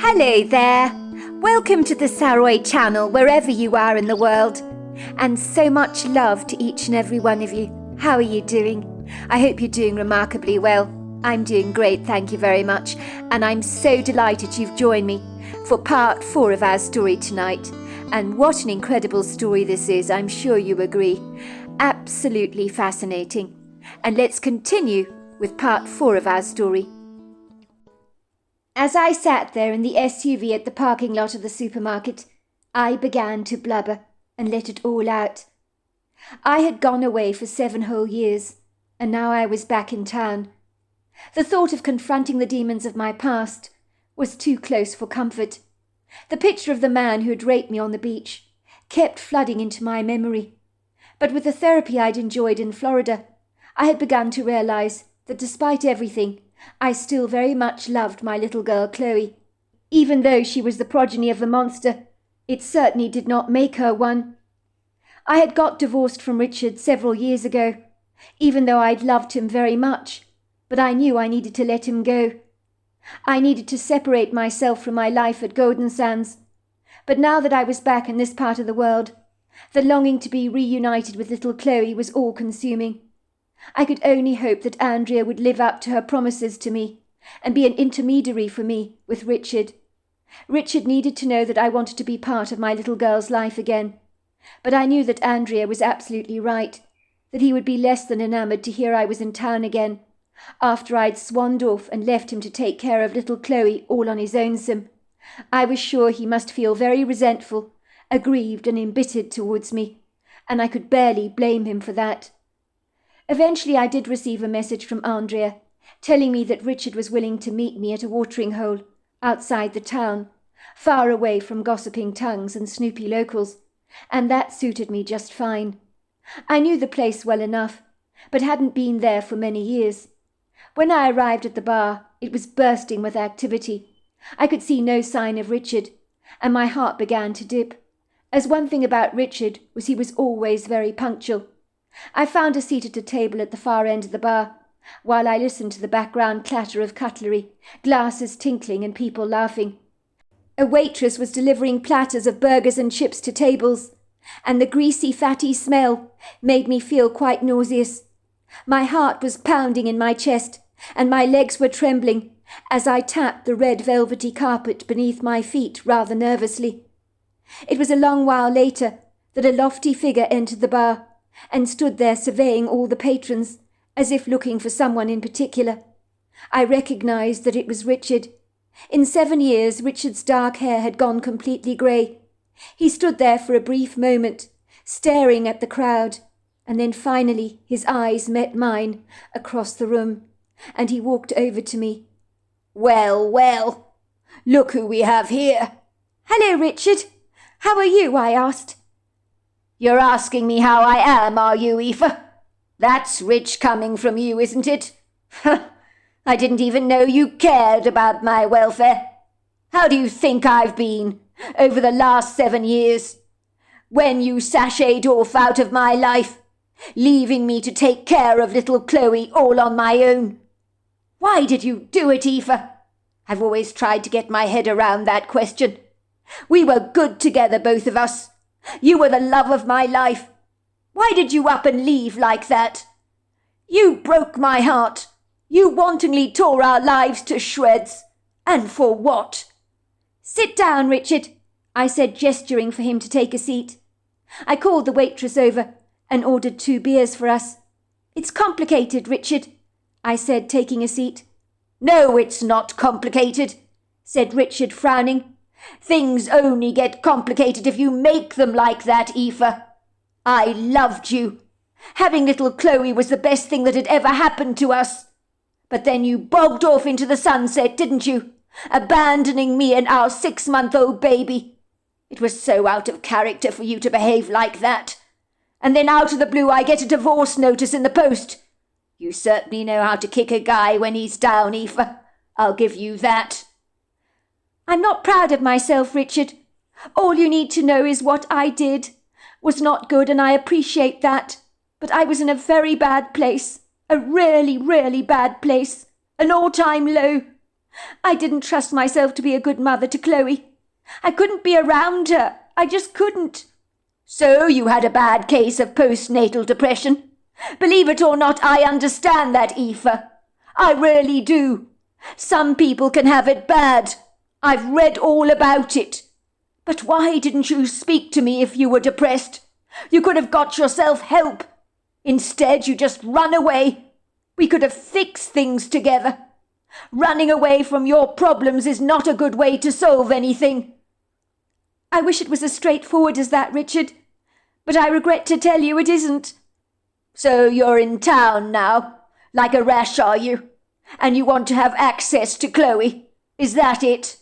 Hello there. Welcome to the Saroy channel, wherever you are in the world. And so much love to each and every one of you. How are you doing? I hope you're doing remarkably well. I'm doing great, thank you very much. And I'm so delighted you've joined me for part 4 of our story tonight. And what an incredible story this is, I'm sure you agree. Absolutely fascinating. And let's continue with part 4 of our story. As I sat there in the SUV at the parking lot of the supermarket, I began to blubber and let it all out. I had gone away for 7 whole years, and now I was back in town. The thought of confronting the demons of my past was too close for comfort. The picture of the man who had raped me on the beach kept flooding into my memory. But with the therapy I'd enjoyed in Florida, I had begun to realize that despite everything, I still very much loved my little girl Chloe. Even though she was the progeny of the monster, it certainly did not make her one. I had got divorced from Richard several years ago, even though I'd loved him very much, but I knew I needed to let him go. I needed to separate myself from my life at Golden Sands. But now that I was back in this part of the world, the longing to be reunited with little Chloe was all-consuming. I could only hope that Andrea would live up to her promises to me and be an intermediary for me with Richard. Richard needed to know that I wanted to be part of my little girl's life again. But I knew that Andrea was absolutely right, that he would be less than enamoured to hear I was in town again, after I'd swanned off and left him to take care of little Chloe all on his own. I was sure he must feel very resentful, aggrieved and embittered towards me, and I could barely blame him for that. Eventually I did receive a message from Andrea, telling me that Richard was willing to meet me at a watering hole outside the town, far away from gossiping tongues and snoopy locals, and that suited me just fine. I knew the place well enough, but hadn't been there for many years. When I arrived at the bar, it was bursting with activity. I could see no sign of Richard, and my heart began to dip, as one thing about Richard was he was always very punctual. I found a seat at a table at the far end of the bar, while I listened to the background clatter of cutlery, glasses tinkling and people laughing. A waitress was delivering platters of burgers and chips to tables, and the greasy, fatty smell made me feel quite nauseous. My heart was pounding in my chest, and my legs were trembling as I tapped the red velvety carpet beneath my feet rather nervously. It was a long while later that a lofty figure entered the bar, and stood there surveying all the patrons, as if looking for someone in particular. I recognized that it was Richard. In 7 years, Richard's dark hair had gone completely grey. He stood there for a brief moment, staring at the crowd, and then finally his eyes met mine across the room, and he walked over to me. "Well, well, look who we have here." "Hello, Richard. How are you?" I asked. "You're asking me how I am, are you, Aoife? That's rich coming from you, isn't it? I didn't even know you cared about my welfare. How do you think I've been over the last 7 years? When you sashayed off out of my life, leaving me to take care of little Chloe all on my own. Why did you do it, Aoife? I've always tried to get my head around that question. We were good together, both of us. You were the love of my life. Why did you up and leave like that? You broke my heart. You wantonly tore our lives to shreds. And for what?" "Sit down, Richard," I said, gesturing for him to take a seat. I called the waitress over and ordered 2 beers for us. "It's complicated, Richard," I said, taking a seat. "No, it's not complicated," said Richard, frowning. "Things only get complicated if you make them like that, Aoife. I loved you. Having little Chloe was the best thing that had ever happened to us. But then you bogged off into the sunset, didn't you? Abandoning me and our 6-month-old baby. It was so out of character for you to behave like that. And then out of the blue I get a divorce notice in the post. You certainly know how to kick a guy when he's down, Aoife. I'll give you that." "I'm not proud of myself, Richard. All you need to know is what I did was not good, and I appreciate that. But I was in a very bad place, a really, really bad place, an all-time low. I didn't trust myself to be a good mother to Chloe. I couldn't be around her. I just couldn't. So you had a bad case of postnatal depression. Believe it or not, I understand that, Aoife. I really do. Some people can have it bad. I've read all about it. But why didn't you speak to me if you were depressed? You could have got yourself help. Instead, you just run away. We could have fixed things together. Running away from your problems is not a good way to solve anything. I wish it was as straightforward as that, Richard. But I regret to tell you it isn't. So you're in town now, like a rash, are you? And you want to have access to Chloe. Is that it?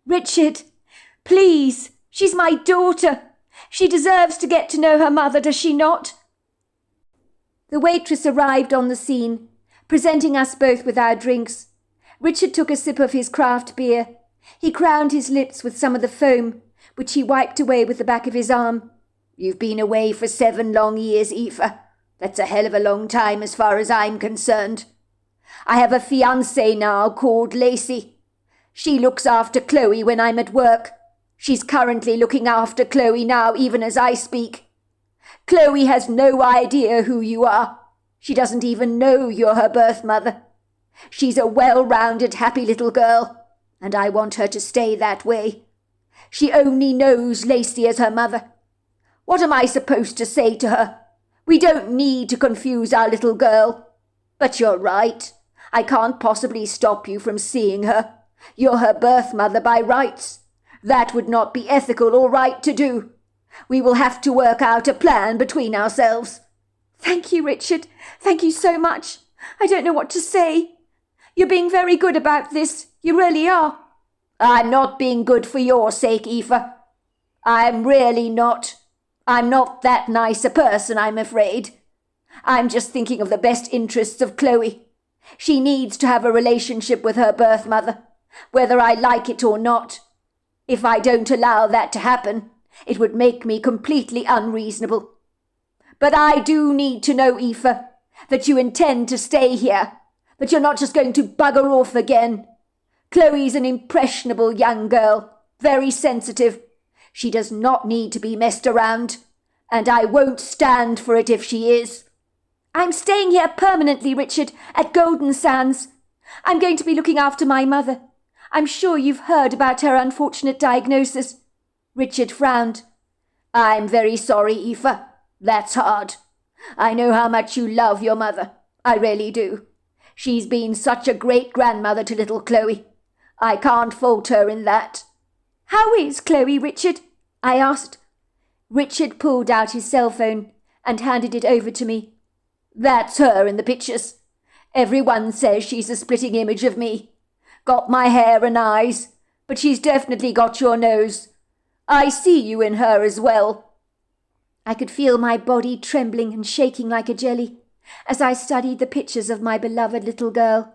Richard, please. She's my daughter. She deserves to get to know her mother, does she not? The waitress arrived on the scene, presenting us both with our drinks. Richard took a sip of his craft beer. He crowned his lips with some of the foam, which he wiped away with the back of his arm. You've been away for 7 long years, Aoife. That's a hell of a long time as far as I'm concerned. I have a fiancée now called Lacey. She looks after Chloe when I'm at work. She's currently looking after Chloe now, even as I speak. Chloe has no idea who you are. She doesn't even know you're her birth mother. She's a well-rounded, happy little girl, and I want her to stay that way. She only knows Lacey as her mother. What am I supposed to say to her? We don't need to confuse our little girl. But you're right. I can't possibly stop you from seeing her. You're her birth mother by rights. That would not be ethical or right to do. We will have to work out a plan between ourselves. Thank you, Richard. Thank you so much. I don't know what to say. You're being very good about this. You really are. I'm not being good for your sake, Aoife. I'm really not. I'm not that nice a person, I'm afraid. I'm just thinking of the best interests of Chloe. She needs to have a relationship with her birth mother, whether I like it or not. If I don't allow that to happen, it would make me completely unreasonable. But I do need to know, Aoife, that you intend to stay here, that you're not just going to bugger off again. Chloe's an impressionable young girl, very sensitive. She does not need to be messed around, and I won't stand for it if she is. I'm staying here permanently, Richard, at Golden Sands. I'm going to be looking after my mother. I'm sure you've heard about her unfortunate diagnosis. Richard frowned. I'm very sorry, Aoife. That's hard. I know how much you love your mother. I really do. She's been such a great grandmother to little Chloe. I can't fault her in that. How is Chloe, Richard? I asked. Richard pulled out his cell phone and handed it over to me. That's her in the pictures. Everyone says she's a splitting image of me. Got my hair and eyes, but she's definitely got your nose. I see you in her as well. I could feel my body trembling and shaking like a jelly as I studied the pictures of my beloved little girl.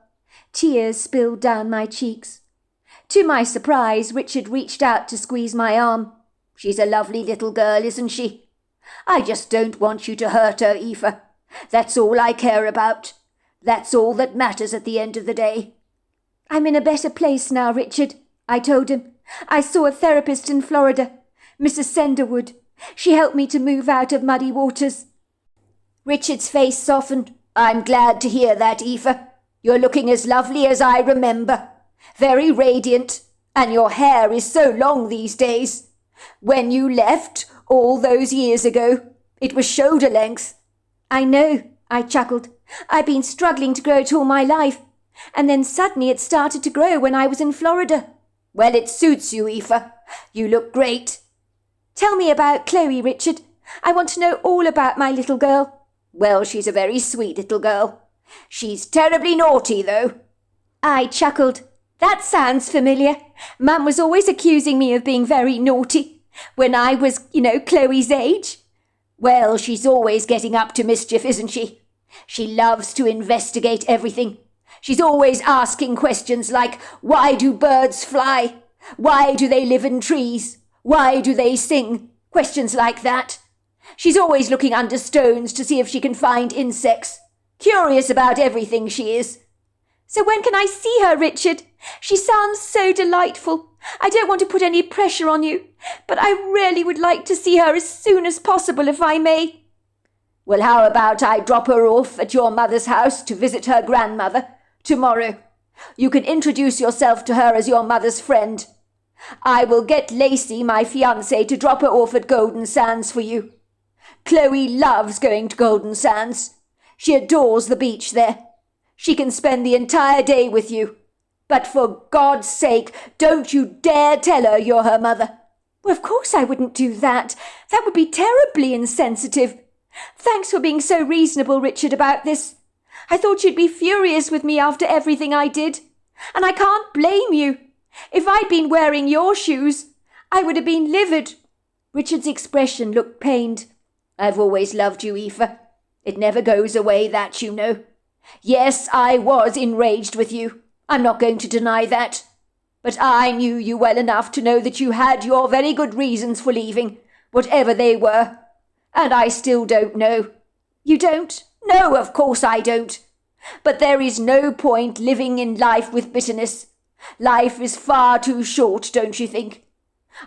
Tears spilled down my cheeks. To my surprise, Richard reached out to squeeze my arm. She's a lovely little girl, isn't she? I just don't want you to hurt her, Aoife. That's all I care about. That's all that matters at the end of the day. I'm in a better place now, Richard, I told him. I saw a therapist in Florida, Mrs. Senderwood. She helped me to move out of muddy waters. Richard's face softened. I'm glad to hear that, Aoife. You're looking as lovely as I remember. Very radiant, and your hair is so long these days. When you left, all those years ago, it was shoulder length. I know, I chuckled. I've been struggling to grow it all my life, and then suddenly it started to grow when I was in Florida. Well, it suits you, Aoife. You look great. Tell me about Chloe, Richard. I want to know all about my little girl. Well, she's a very sweet little girl. She's terribly naughty, though. I chuckled. That sounds familiar. Mum was always accusing me of being very naughty when I was, Chloe's age. Well, she's always getting up to mischief, isn't she? She loves to investigate everything. She's always asking questions like, why do birds fly? Why do they live in trees? Why do they sing? Questions like that. She's always looking under stones to see if she can find insects. Curious about everything, she is. So when can I see her, Richard? She sounds so delightful. I don't want to put any pressure on you, but I really would like to see her as soon as possible, if I may." "Well, how about I drop her off at your mother's house to visit her grandmother tomorrow? You can introduce yourself to her as your mother's friend. I will get Lacey, my fiancée, to drop her off at Golden Sands for you. Chloe loves going to Golden Sands. She adores the beach there. She can spend the entire day with you. But for God's sake, don't you dare tell her you're her mother." "Well, of course I wouldn't do that. That would be terribly insensitive. Thanks for being so reasonable, Richard, about this. I thought you'd be furious with me after everything I did. And I can't blame you. If I'd been wearing your shoes, I would have been livid." Richard's expression looked pained. "I've always loved you, Aoife. It never goes away, that you know. Yes, I was enraged with you. I'm not going to deny that. But I knew you well enough to know that you had your very good reasons for leaving, whatever they were. And I still don't know." "You don't?" "No, of course I don't. But there is no point living in life with bitterness. Life is far too short, don't you think?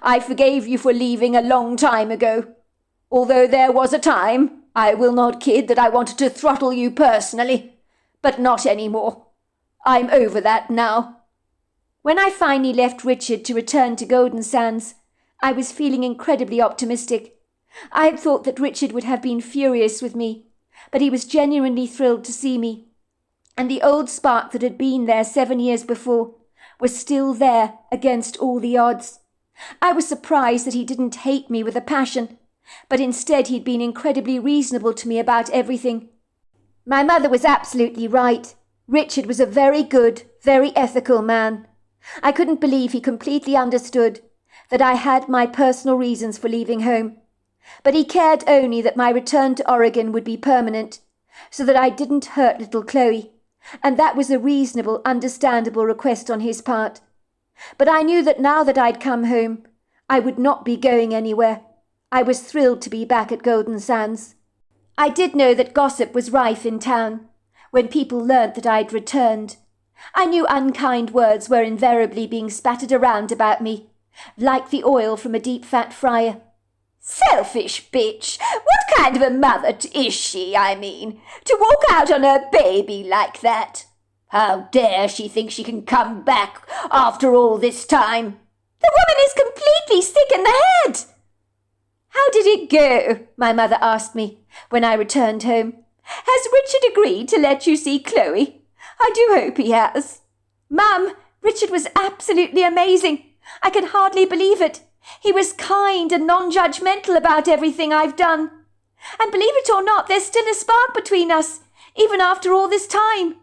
I forgave you for leaving a long time ago. Although there was a time, I will not kid, that I wanted to throttle you personally. But not any more. I'm over that now." When I finally left Richard to return to Golden Sands, I was feeling incredibly optimistic. I had thought that Richard would have been furious with me, but he was genuinely thrilled to see me. And the old spark that had been there 7 years before was still there against all the odds. I was surprised that he didn't hate me with a passion, but instead he'd been incredibly reasonable to me about everything. My mother was absolutely right. Richard was a very good, very ethical man. I couldn't believe he completely understood that I had my personal reasons for leaving home, but he cared only that my return to Oregon would be permanent, so that I didn't hurt little Chloe, and that was a reasonable, understandable request on his part. But I knew that now that I'd come home, I would not be going anywhere. I was thrilled to be back at Golden Sands. I did know that gossip was rife in town. When people learnt that I'd returned, I knew unkind words were invariably being spattered around about me, like the oil from a deep fat fryer. "Selfish bitch! What kind of a mother is she, I mean, to walk out on her baby like that? How dare she think she can come back after all this time? The woman is completely sick in the head!" "How did it go?" my mother asked me when I returned home. "Has Richard agreed to let you see Chloe? I do hope he has." "Mum, Richard was absolutely amazing. I can hardly believe it. He was kind and non-judgmental about everything I've done. And believe it or not, there's still a spark between us, even after all this time.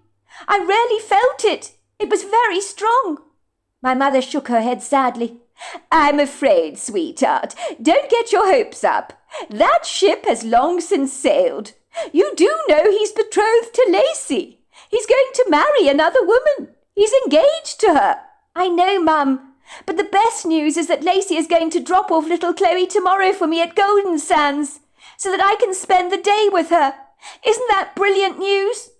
I really felt it. It was very strong." My mother shook her head sadly. "I'm afraid, sweetheart, don't get your hopes up. That ship has long since sailed. You do know he's betrothed to Lacey. He's going to marry another woman. He's engaged to her." "I know, Mum. But the best news is that Lacey is going to drop off little Chloe tomorrow for me at Golden Sands, so that I can spend the day with her. Isn't that brilliant news?"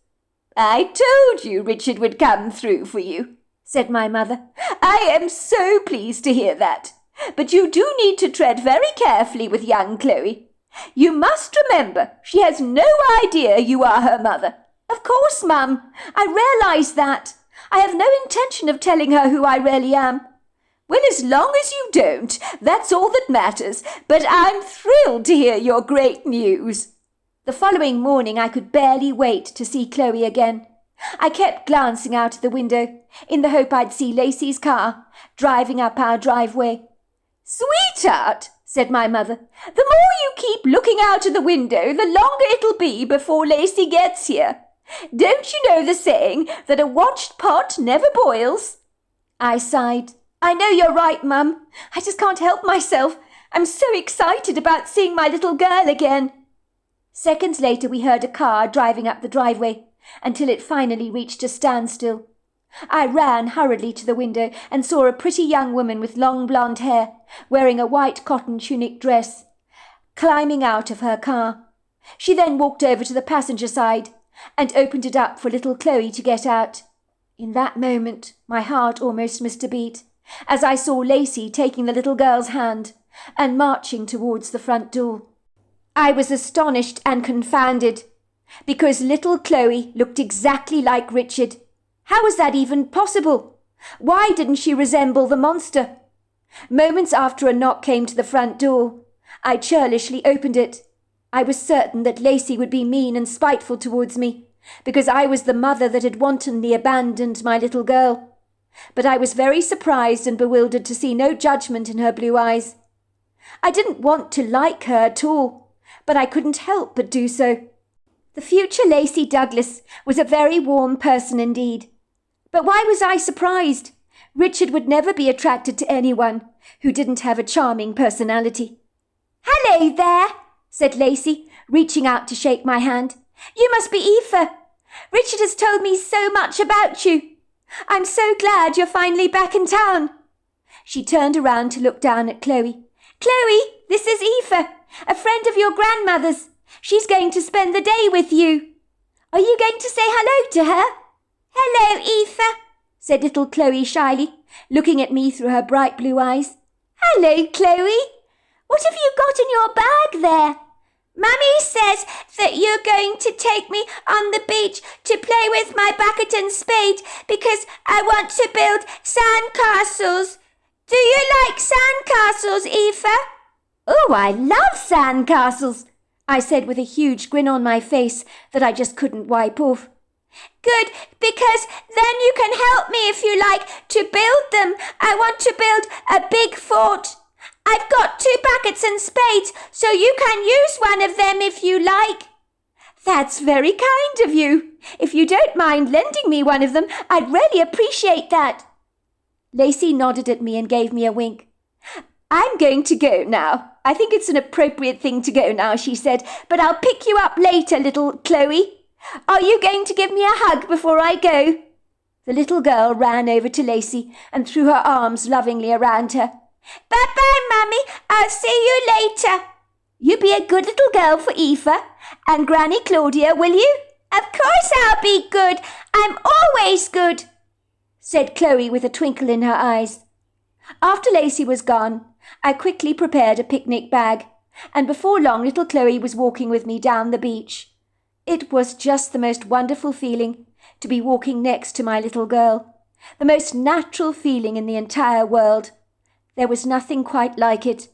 "I told you Richard would come through for you," said my mother. "I am so pleased to hear that. But you do need to tread very carefully with young Chloe. You must remember she has no idea you are her mother." "Of course, Mum. I realise that. I have no intention of telling her who I really am." "Well, as long as you don't, that's all that matters. But I'm thrilled to hear your great news." The following morning I could barely wait to see Chloe again. I kept glancing out of the window, in the hope I'd see Lacey's car, driving up our driveway. "Sweetheart," said my mother, "the more you keep looking out of the window, the longer it'll be before Lacey gets here. Don't you know the saying that a watched pot never boils?" I sighed. "I know you're right, Mum. I just can't help myself. I'm so excited about seeing my little girl again." Seconds later we heard a car driving up the driveway, until it finally reached a standstill. I ran hurriedly to the window and saw a pretty young woman with long blonde hair, wearing a white cotton tunic dress, climbing out of her car. She then walked over to the passenger side and opened it up for little Chloe to get out. In that moment, my heart almost missed a beat, as I saw Lacey taking the little girl's hand and marching towards the front door. I was astonished and confounded, because little Chloe looked exactly like Richard. How was that even possible? Why didn't she resemble the monster? Moments after a knock came to the front door, I churlishly opened it. I was certain that Lacey would be mean and spiteful towards me, because I was the mother that had wantonly abandoned my little girl. But I was very surprised and bewildered to see no judgment in her blue eyes. I didn't want to like her at all, but I couldn't help but do so. The future Lacey Douglas was a very warm person indeed. But why was I surprised? Richard would never be attracted to anyone who didn't have a charming personality. "Hello there," said Lacey, reaching out to shake my hand. "You must be Aoife. Richard has told me so much about you. I'm so glad you're finally back in town." She turned around to look down at Chloe. "Chloe, this is Aoife, a friend of your grandmother's. She's going to spend the day with you. Are you going to say hello to her?" "Hello, Aoife," said little Chloe shyly, looking at me through her bright blue eyes. "Hello, Chloe. What have you got in your bag there?" "Mummy says that you're going to take me on the beach to play with my bucket and spade because I want to build sand castles. Do you like sand castles, Aoife?" "Oh, I love sand castles," I said with a huge grin on my face that I just couldn't wipe off. "Good, because then you can help me if you like to build them. I want to build a big fort. I've got 2 buckets and spades, so you can use one of them if you like." "That's very kind of you. If you don't mind lending me one of them, I'd really appreciate that." Lacey nodded at me and gave me a wink. "I'm going to go now. I think it's an appropriate thing to go now," she said, "but I'll pick you up later, little Chloe. Are you going to give me a hug before I go?" The little girl ran over to Lacey and threw her arms lovingly around her. "Bye-bye, Mummy. I'll see you later." "You be a good little girl for Aoife and Granny Claudia, will you?" "Of course I'll be good. I'm always good," said Chloe with a twinkle in her eyes. After Lacey was gone, I quickly prepared a picnic bag, and before long little Chloe was walking with me down the beach. It was just the most wonderful feeling to be walking next to my little girl, the most natural feeling in the entire world. There was nothing quite like it.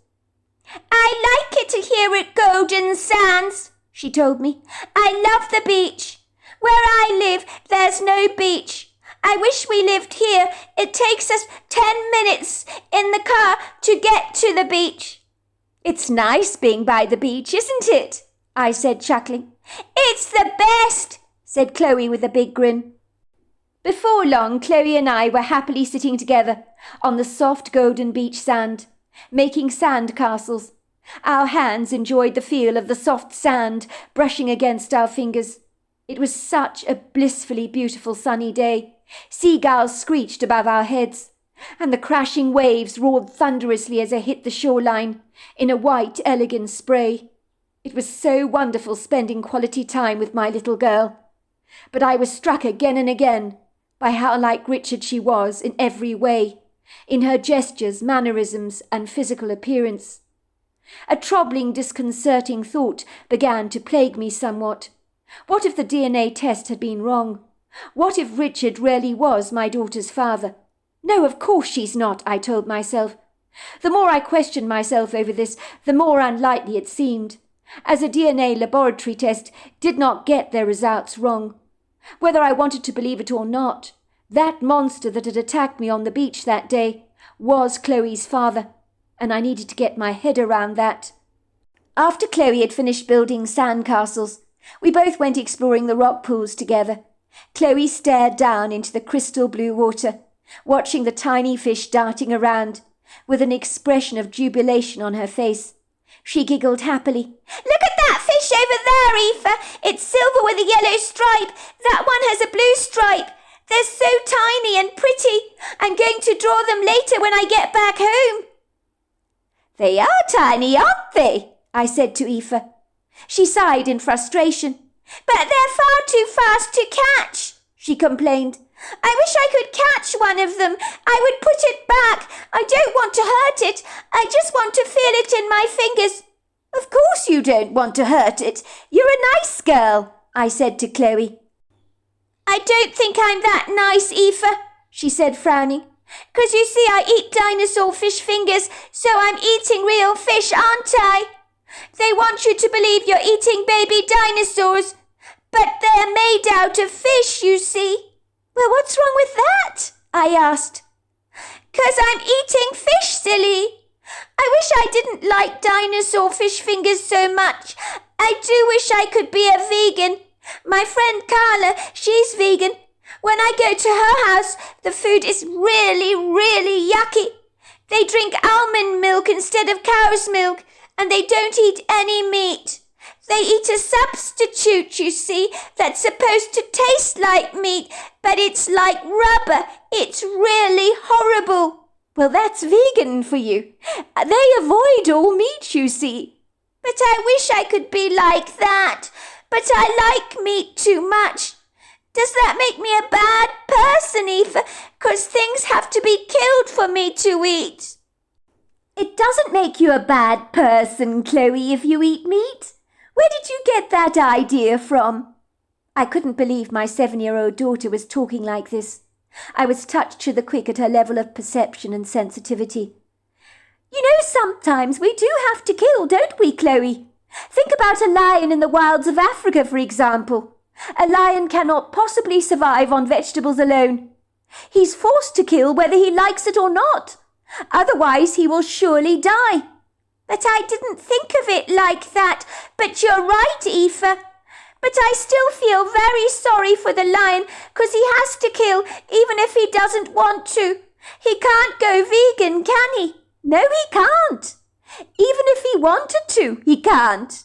"I like it here at Golden Sands," she told me. "I love the beach. Where I live, there's no beach. I wish we lived here. It takes us 10 minutes in the car to get to the beach." "It's nice being by the beach, isn't it?" I said, chuckling. "It's the best," said Chloe with a big grin. Before long, Chloe and I were happily sitting together on the soft golden beach sand, making sand castles. Our hands enjoyed the feel of the soft sand brushing against our fingers. It was such a blissfully beautiful sunny day. Seagulls screeched above our heads, and the crashing waves roared thunderously as they hit the shoreline in a white, elegant spray. It was so wonderful spending quality time with my little girl. But I was struck again and again by how like Richard she was in every way, in her gestures, mannerisms, and physical appearance. A troubling, disconcerting thought began to plague me somewhat. What if the DNA test had been wrong? What if Richard really was my daughter's father? No, of course she's not, I told myself. The more I questioned myself over this, the more unlikely it seemed, as a DNA laboratory test did not get their results wrong. Whether I wanted to believe it or not, that monster that had attacked me on the beach that day was Chloe's father, and I needed to get my head around that. After Chloe had finished building sand castles, we both went exploring the rock pools together. Chloe stared down into the crystal blue water, watching the tiny fish darting around, with an expression of jubilation on her face. She giggled happily. "Look at that fish over there, Aoife! It's silver with a yellow stripe. That one has a blue stripe. They're so tiny and pretty. I'm going to draw them later when I get back home." "They are tiny, aren't they?" I said to Aoife. She sighed in frustration. "But they're far too fast to catch," she complained. I wish I could catch one of them. I would put it back. I don't want to hurt it. I just want to feel it in my fingers. Of course you don't want to hurt it. You're a nice girl, I said to Chloe. I don't think I'm that nice, Aoife, she said, frowning. 'Cause you see, I eat dinosaur fish fingers, so I'm eating real fish, aren't I? They want you to believe you're eating baby dinosaurs, but they're made out of fish, you see. Well, what's wrong with that? I asked. 'Cause I'm eating fish, silly. I wish I didn't like dinosaur fish fingers so much. I do wish I could be a vegan. My friend Carla, she's vegan. When I go to her house, the food is really, really yucky. They drink almond milk instead of cow's milk, and they don't eat any meat. They eat a substitute, you see, that's supposed to taste like meat, but it's like rubber. It's really horrible. Well, that's vegan for you. They avoid all meat, you see. But I wish I could be like that. But I like meat too much. Does that make me a bad person, Aoife? 'Cause things have to be killed for me to eat. It doesn't make you a bad person, Chloe, if you eat meat. Where did you get that idea from? I couldn't believe my 7-year-old daughter was talking like this. I was touched to the quick at her level of perception and sensitivity. You know, sometimes we do have to kill, don't we, Chloe? Think about a lion in the wilds of Africa, for example. A lion cannot possibly survive on vegetables alone. He's forced to kill whether he likes it or not. Otherwise, he will surely die. But I didn't think of it like that. But you're right, Aoife. But I still feel very sorry for the lion, 'cause he has to kill even if he doesn't want to. He can't go vegan, can he? No, he can't. Even if he wanted to, he can't.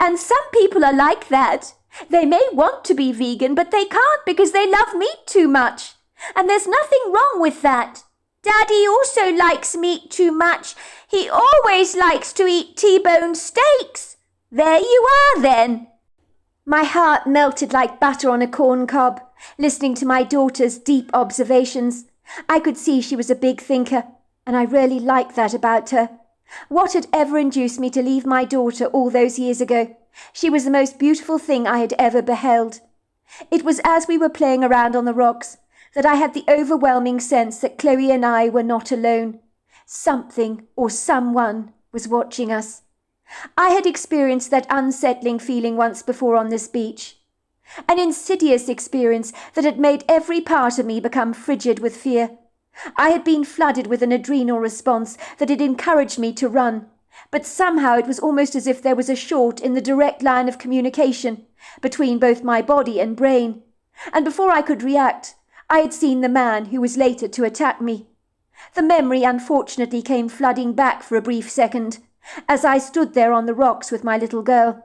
And some people are like that. They may want to be vegan, but they can't because they love meat too much. And there's nothing wrong with that. Daddy also likes meat too much. He always likes to eat T-bone steaks. There you are then. My heart melted like butter on a corn cob, listening to my daughter's deep observations. I could see she was a big thinker, and I really liked that about her. What had ever induced me to leave my daughter all those years ago? She was the most beautiful thing I had ever beheld. It was as we were playing around on the rocks that I had the overwhelming sense that Chloe and I were not alone. Something or someone was watching us. I had experienced that unsettling feeling once before on this beach. An insidious experience that had made every part of me become frigid with fear. I had been flooded with an adrenal response that had encouraged me to run, but somehow it was almost as if there was a short in the direct line of communication between both my body and brain, and before I could react, I had seen the man who was later to attack me. The memory unfortunately came flooding back for a brief second, as I stood there on the rocks with my little girl.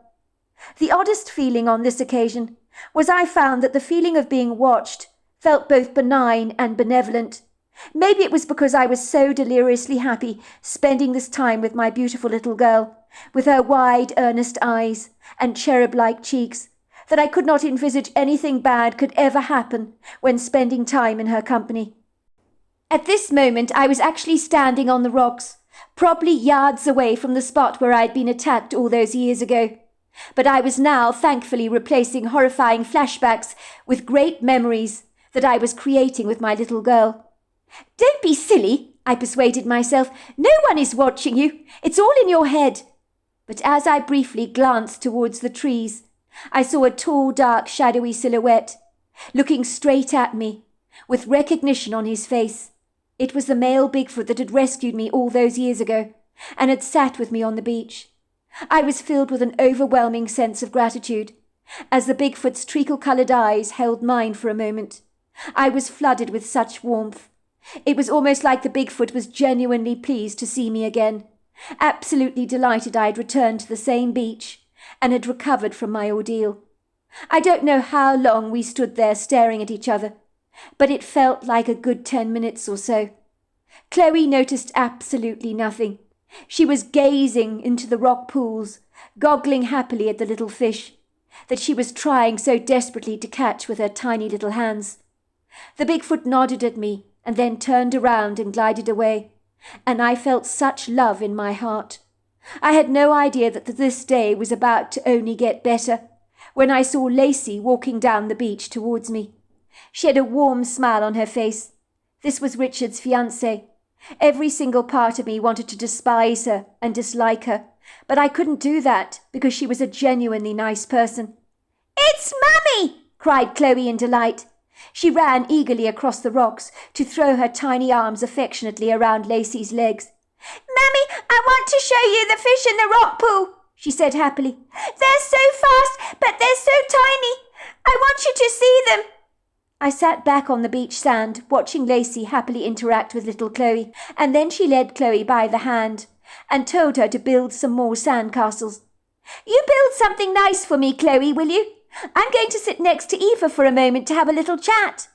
The oddest feeling on this occasion was I found that the feeling of being watched felt both benign and benevolent. Maybe it was because I was so deliriously happy spending this time with my beautiful little girl, with her wide, earnest eyes and cherub-like cheeks, that I could not envisage anything bad could ever happen when spending time in her company. At this moment I was actually standing on the rocks, probably yards away from the spot where I had been attacked all those years ago. But I was now thankfully replacing horrifying flashbacks with great memories that I was creating with my little girl. Don't be silly, I persuaded myself. No one is watching you. It's all in your head. But as I briefly glanced towards the trees, I saw a tall, dark, shadowy silhouette, looking straight at me, with recognition on his face. It was the male Bigfoot that had rescued me all those years ago, and had sat with me on the beach. I was filled with an overwhelming sense of gratitude, as the Bigfoot's treacle-coloured eyes held mine for a moment. I was flooded with such warmth. It was almost like the Bigfoot was genuinely pleased to see me again, absolutely delighted I had returned to the same beach and had recovered from my ordeal. I don't know how long we stood there staring at each other, but it felt like a good 10 minutes or so. Chloe noticed absolutely nothing. She was gazing into the rock pools, goggling happily at the little fish that she was trying so desperately to catch with her tiny little hands. The Bigfoot nodded at me and then turned around and glided away, and I felt such love in my heart. I had no idea that this day was about to only get better when I saw Lacey walking down the beach towards me. She had a warm smile on her face. This was Richard's fiancée. Every single part of me wanted to despise her and dislike her, but I couldn't do that because she was a genuinely nice person. "It's Mummy!" cried Chloe in delight. She ran eagerly across the rocks to throw her tiny arms affectionately around Lacey's legs. "Mummy, I want to show you the fish in the rock pool," she said happily. "They're so fast, but they're so tiny. I want you to see them." I sat back on the beach sand, watching Lacey happily interact with little Chloe, and then she led Chloe by the hand and told her to build some more sandcastles. "You build something nice for me, Chloe, will you? I'm going to sit next to Eva for a moment to have a little chat."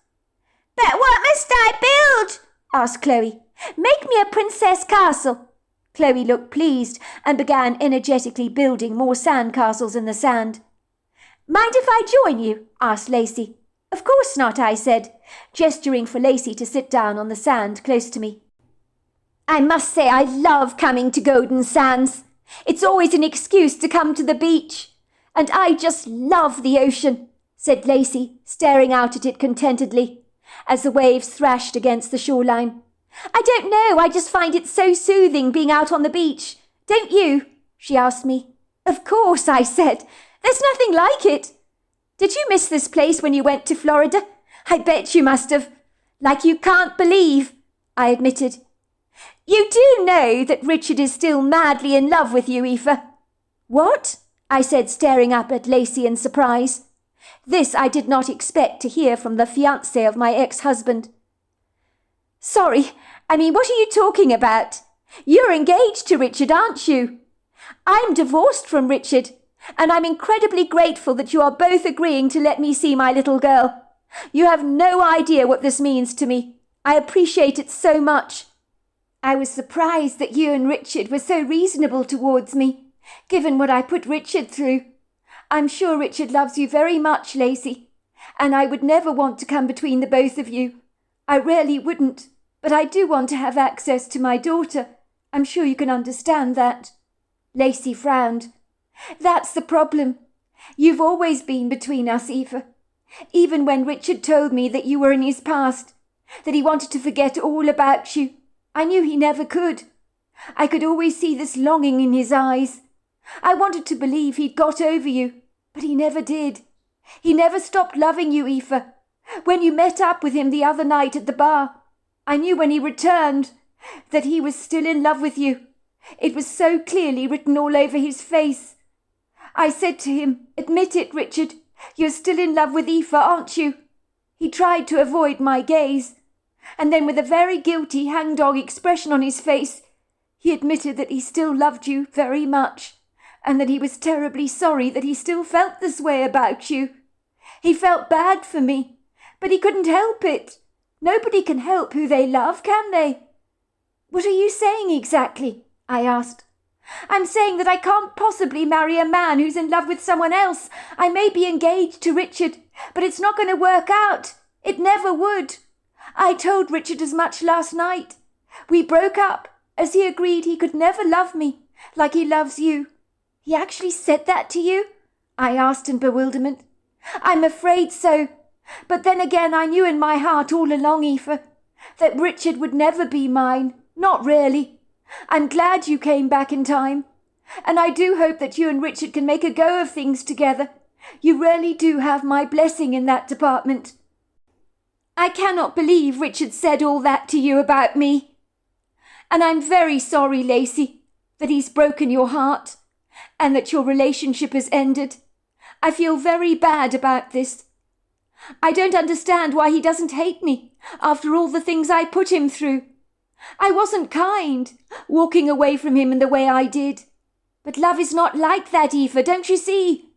"But what must I build?" asked Chloe. "Make me a princess castle." Chloe looked pleased and began energetically building more sandcastles in the sand. "Mind if I join you?" asked Lacey. "Of course not," I said, gesturing for Lacey to sit down on the sand close to me. "I must say I love coming to Golden Sands. It's always an excuse to come to the beach. And I just love the ocean," said Lacey, staring out at it contentedly as the waves thrashed against the shoreline. "I don't know, I just find it so soothing being out on the beach. Don't you?" she asked me. "Of course," I said. "There's nothing like it. Did you miss this place when you went to Florida? I bet you must have." "Like you can't believe," I admitted. "You do know that Richard is still madly in love with you, Eva." "What?" I said, staring up at Lacey in surprise. This I did not expect to hear from the fiancé of my ex-husband. "Sorry, what are you talking about? You're engaged to Richard, aren't you?" "I'm divorced from Richard, and I'm incredibly grateful that you are both agreeing to let me see my little girl. You have no idea what this means to me. I appreciate it so much." I was surprised that you and Richard were so reasonable towards me, given what I put Richard through. I'm sure Richard loves you very much, Lacey, and I would never want to come between the both of you. I really wouldn't, but I do want to have access to my daughter. I'm sure you can understand that." Lacey frowned. "That's the problem. You've always been between us, Eva. Even when Richard told me that you were in his past, that he wanted to forget all about you, I knew he never could. I could always see this longing in his eyes. I wanted to believe he'd got over you, but he never did. He never stopped loving you, Eva. When you met up with him the other night at the bar, I knew when he returned that he was still in love with you. It was so clearly written all over his face. I said to him, 'Admit it, Richard. You're still in love with Eva, aren't you?' He tried to avoid my gaze, and then with a very guilty hangdog expression on his face, he admitted that he still loved you very much, and that he was terribly sorry that he still felt this way about you. He felt bad for me, but he couldn't help it. Nobody can help who they love, can they?" "What are you saying exactly?" I asked. "I'm saying that I can't possibly marry a man who's in love with someone else. I may be engaged to Richard, but it's not going to work out. It never would. I told Richard as much last night. We broke up as he agreed he could never love me like he loves you." "He actually said that to you?" I asked in bewilderment. "I'm afraid so. But then again, I knew in my heart all along, Eva, that Richard would never be mine. Not really. I'm glad you came back in time. And I do hope that you and Richard can make a go of things together. You really do have my blessing in that department." "I cannot believe Richard said all that to you about me. And I'm very sorry, Lacey, that he's broken your heart and that your relationship has ended. I feel very bad about this. I don't understand why he doesn't hate me after all the things I put him through. I wasn't kind, walking away from him in the way I did. But love is not like that, Eva, don't you see?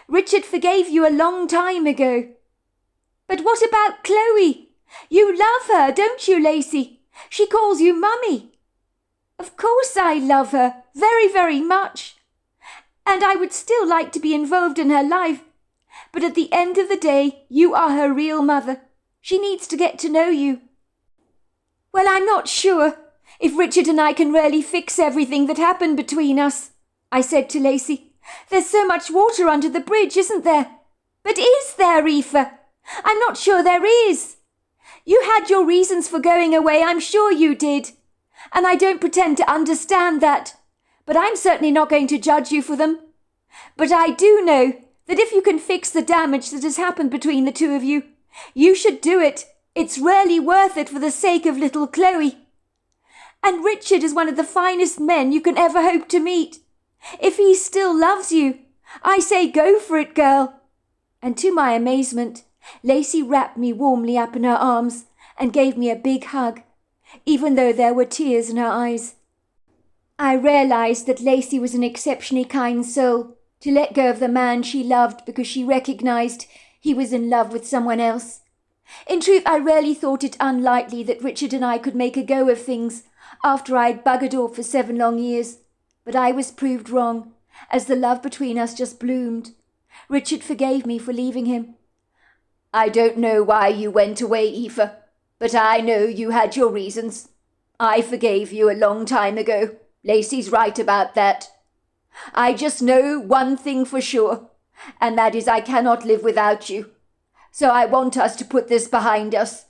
Richard forgave you a long time ago." "But what about Chloe? You love her, don't you, Lacey? She calls you Mummy." "Of course I love her, very, very much. And I would still like to be involved in her life. But at the end of the day, you are her real mother. She needs to get to know you." "Well, I'm not sure if Richard and I can really fix everything that happened between us," I said to Lacey. "There's so much water under the bridge, isn't there?" "But is there, Aoife? I'm not sure there is. You had your reasons for going away, I'm sure you did. And I don't pretend to understand that. But I'm certainly not going to judge you for them. But I do know that if you can fix the damage that has happened between the two of you, you should do it. It's really worth it for the sake of little Chloe. And Richard is one of the finest men you can ever hope to meet. If he still loves you, I say go for it, girl." And to my amazement, Lacey wrapped me warmly up in her arms and gave me a big hug, even though there were tears in her eyes. I realized that Lacey was an exceptionally kind soul to let go of the man she loved because she recognized he was in love with someone else. In truth, I really thought it unlikely that Richard and I could make a go of things after I'd buggered off for 7 long years. But I was proved wrong, as the love between us just bloomed. Richard forgave me for leaving him. "I don't know why you went away, Aoife, but I know you had your reasons. I forgave you a long time ago. Lacey's right about that. I just know one thing for sure, and that is I cannot live without you. So I want us to put this behind us.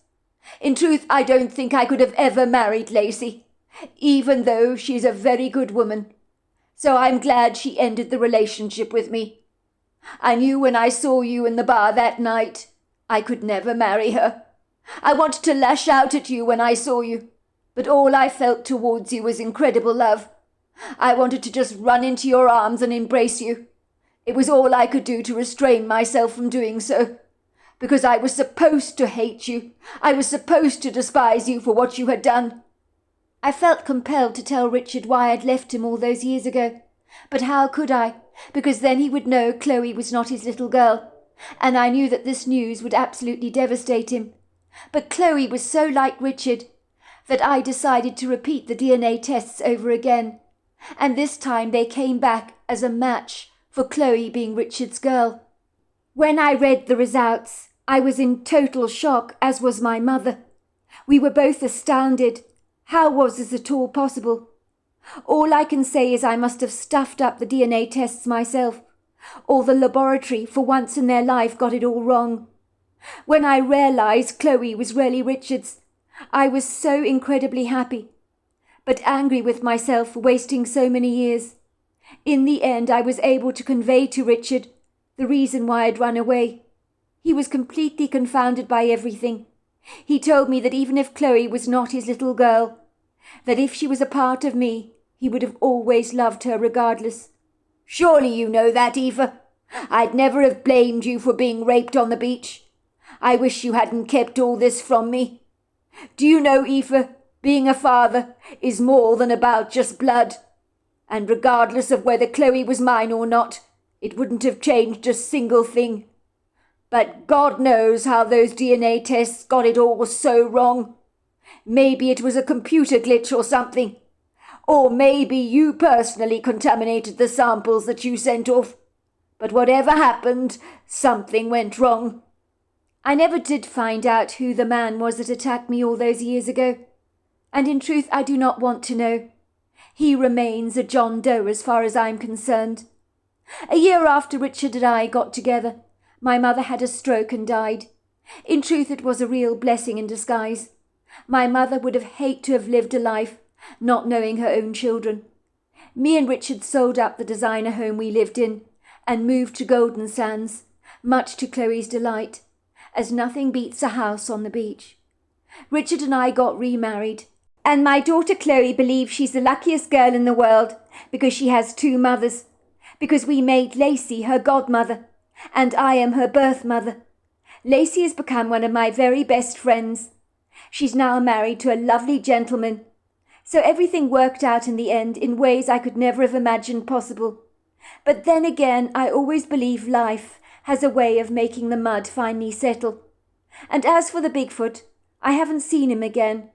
In truth, I don't think I could have ever married Lacey, even though she's a very good woman. So I'm glad she ended the relationship with me. I knew when I saw you in the bar that night, I could never marry her. I wanted to lash out at you when I saw you, but all I felt towards you was incredible love. I wanted to just run into your arms and embrace you. It was all I could do to restrain myself from doing so, because I was supposed to hate you. I was supposed to despise you for what you had done." I felt compelled to tell Richard why I'd left him all those years ago. But how could I? Because then he would know Chloe was not his little girl, and I knew that this news would absolutely devastate him. But Chloe was so like Richard that I decided to repeat the DNA tests over again, and this time they came back as a match for Chloe being Richard's girl. When I read the results, I was in total shock, as was my mother. We were both astounded. How was this at all possible? All I can say is I must have stuffed up the DNA tests myself, or the laboratory for once in their life got it all wrong. When I realized Chloe was really Richard's, I was so incredibly happy, but angry with myself for wasting so many years. In the end, I was able to convey to Richard the reason why I'd run away. He was completely confounded by everything. He told me that even if Chloe was not his little girl, that if she was a part of me, he would have always loved her regardless. "Surely you know that, Aoife. I'd never have blamed you for being raped on the beach. I wish you hadn't kept all this from me. Do you know, Aoife, being a father is more than about just blood. And regardless of whether Chloe was mine or not, it wouldn't have changed a single thing. But God knows how those DNA tests got it all so wrong. Maybe it was a computer glitch or something. Or maybe you personally contaminated the samples that you sent off. But whatever happened, something went wrong." I never did find out who the man was that attacked me all those years ago. And in truth, I do not want to know. He remains a John Doe as far as I'm concerned. A year after Richard and I got together, my mother had a stroke and died. In truth, it was a real blessing in disguise. My mother would have hated to have lived a life not knowing her own children. Me and Richard sold up the designer home we lived in and moved to Golden Sands, much to Chloe's delight, as nothing beats a house on the beach. Richard and I got remarried, and my daughter Chloe believes she's the luckiest girl in the world because she has 2 mothers, because we made Lacey her godmother, and I am her birth mother. Lacey has become one of my very best friends. She's now married to a lovely gentleman. So everything worked out in the end in ways I could never have imagined possible. But then again, I always believe life has a way of making the mud finally settle. And as for the Bigfoot, I haven't seen him again,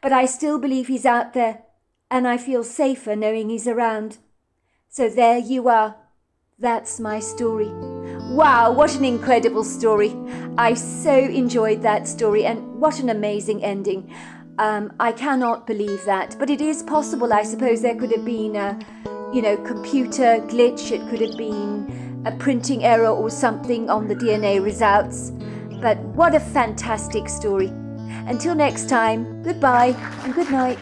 but I still believe he's out there, and I feel safer knowing he's around. So there you are. That's my story. Wow, what an incredible story. I so enjoyed that story, and what an amazing ending. I cannot believe that, but it is possible. I suppose there could have been a, computer glitch. It could have been a printing error or something on the DNA results. But what a fantastic story. Until next time, goodbye and good night.